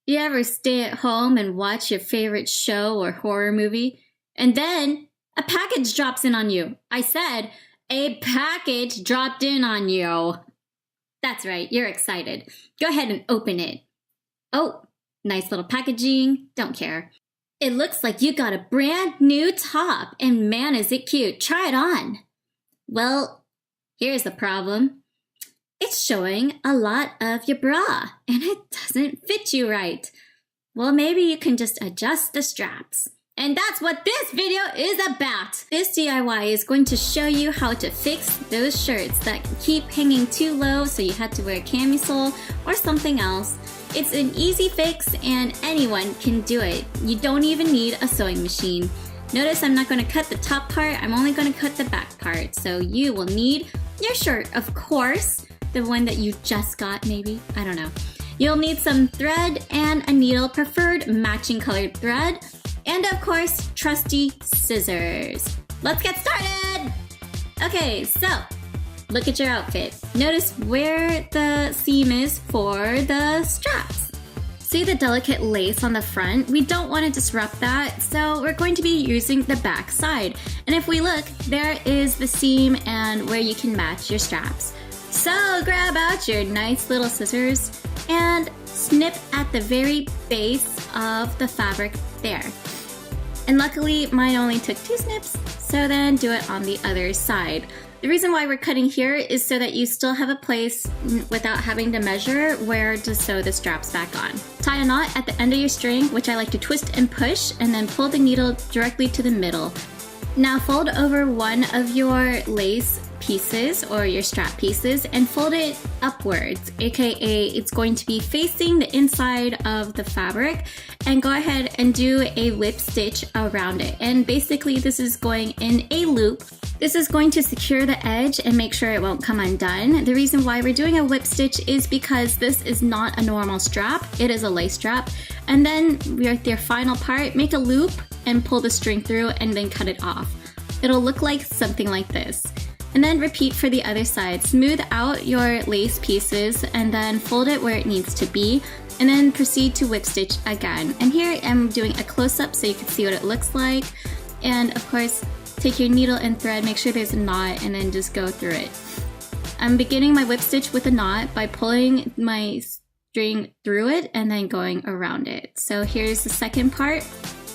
You ever stay at home and watch your favorite show or horror movie, and then a package drops in on you? I said, a package dropped in on you. That's right, you're excited. Go ahead and open it. Oh, nice little packaging. Don't care. It looks like you got a brand new top, and man, is it cute. Try it on. Well, here's the problem. It's showing a lot of your bra, and it doesn't fit you right. Well, maybe you can just adjust the straps. And that's what this video is about. This DIY is going to show you how to fix those shirts that keep hanging too low so you have to wear a camisole or something else. It's an easy fix and anyone can do it. You don't even need a sewing machine. Notice I'm not going to cut the top part, I'm only going to cut the back part. So you will need your shirt, of course. The one that you just got, maybe? I don't know. You'll need some thread and a needle, preferred matching colored thread, and of course, trusty scissors. Let's get started! Okay, so look at your outfit. Notice where the seam is for the straps. See the delicate lace on the front? We don't want to disrupt that, so we're going to be using the back side. And if we look, there is the seam and where you can match your straps. So grab out your nice little scissors and snip at the very base of the fabric there. And luckily mine only took 2 snips, so then do it on the other side. The reason why we're cutting here is so that you still have a place without having to measure where to sew the straps back on. Tie a knot at the end of your string, which I like to twist and push, and then pull the needle directly to the middle. Now fold over one of your lace pieces or your strap pieces and fold it upwards, aka it's going to be facing the inside of the fabric, and go ahead and do a whip stitch around it. And basically this is going in a loop. This is going to secure the edge and make sure it won't come undone. The reason why we're doing a whip stitch is because this is not a normal strap, it is a lace strap. And then with your final part, make a loop and pull the string through and then cut it off. It'll look like something like this. And then repeat for the other side. Smooth out your lace pieces and then fold it where it needs to be, and then proceed to whip stitch again. And here I'm doing a close-up so you can see what it looks like. And of course, take your needle and thread, make sure there's a knot, and then just go through it. I'm beginning my whip stitch with a knot by pulling my string through it and then going around it. So here's the second part,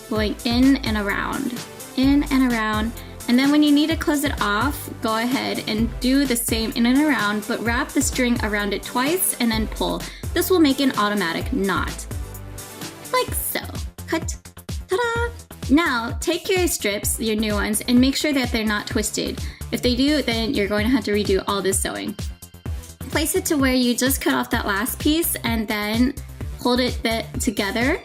going in and around, in and around. And then when you need to close it off, go ahead and do the same in and around, but wrap the string around it twice and then pull. This will make an automatic knot. Like so. Cut. Ta-da! Now, take your strips, your new ones, and make sure that they're not twisted. If they do, then you're going to have to redo all this sewing. Place it to where you just cut off that last piece and then hold it together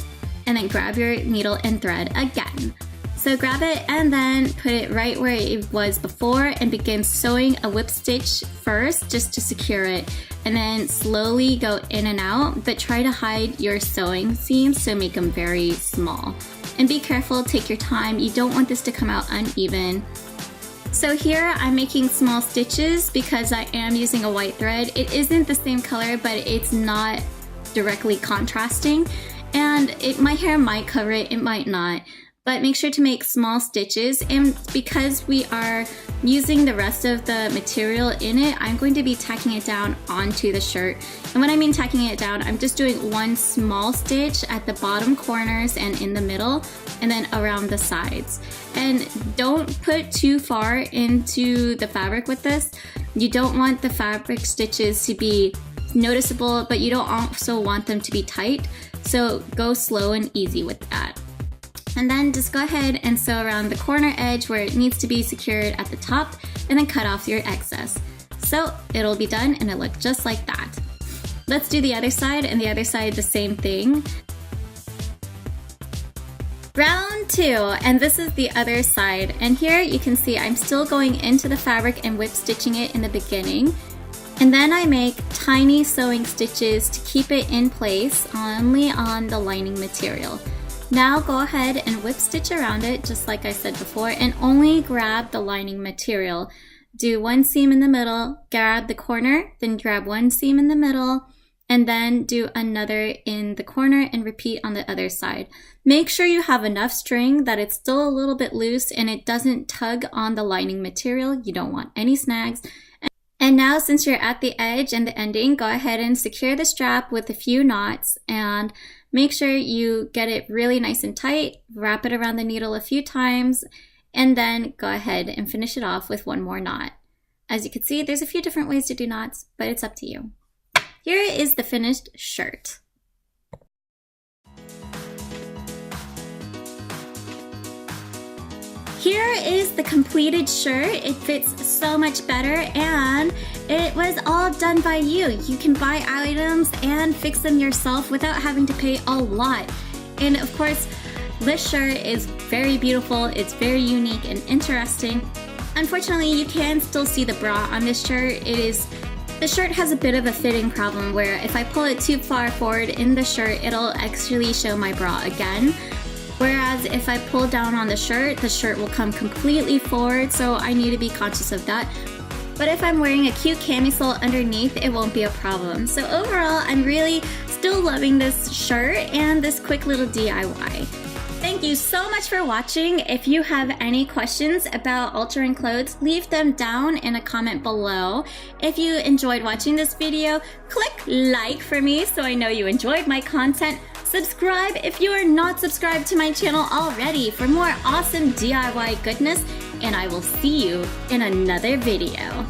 and then grab your needle and thread again. So grab it and then put it right where it was before and begin sewing a whip stitch first just to secure it, and then slowly go in and out, but try to hide your sewing seams, so make them very small. And be careful, take your time, you don't want this to come out uneven. So here I'm making small stitches because I am using a white thread. It isn't the same color, but it's not directly contrasting, and my hair might cover it, it might not. But make sure to make small stitches, and because we are using the rest of the material in it, I'm going to be tacking it down onto the shirt. And when I mean tacking it down, I'm just doing one small stitch at the bottom corners and in the middle, and then around the sides. And don't put too far into the fabric with this. You don't want the fabric stitches to be noticeable, but you don't also want them to be tight. So go slow and easy with that. And then just go ahead and sew around the corner edge where it needs to be secured at the top, and then cut off your excess. So it'll be done and it'll look just like that. Let's do the other side, and the other side the same thing. Round 2, and this is the other side. And here you can see I'm still going into the fabric and whip stitching it in the beginning. And then I make tiny sewing stitches to keep it in place only on the lining material. Now go ahead and whip stitch around it just like I said before, and only grab the lining material. Do one seam in the middle, grab the corner, then grab one seam in the middle, and then do another in the corner and repeat on the other side. Make sure you have enough string that it's still a little bit loose and it doesn't tug on the lining material. You don't want any snags. And now, since you're at the edge and the ending, go ahead and secure the strap with a few knots and make sure you get it really nice and tight. Wrap it around the needle a few times and then go ahead and finish it off with one more knot. As you can see, there's a few different ways to do knots, but it's up to you. Here is the finished shirt. Here is the completed shirt. It fits so much better and it was all done by you. You can buy items and fix them yourself without having to pay a lot. And of course, this shirt is very beautiful. It's very unique and interesting. Unfortunately, you can still see the bra on this shirt. The shirt has a bit of a fitting problem where if I pull it too far forward in the shirt, it'll actually show my bra again. Whereas if I pull down on the shirt will come completely forward, so I need to be conscious of that. But if I'm wearing a cute camisole underneath, it won't be a problem. So overall, I'm really still loving this shirt and this quick little DIY. Thank you so much for watching. If you have any questions about altering clothes, leave them down in a comment below. If you enjoyed watching this video, click like for me so I know you enjoyed my content. Subscribe if you are not subscribed to my channel already for more awesome DIY goodness, and I will see you in another video.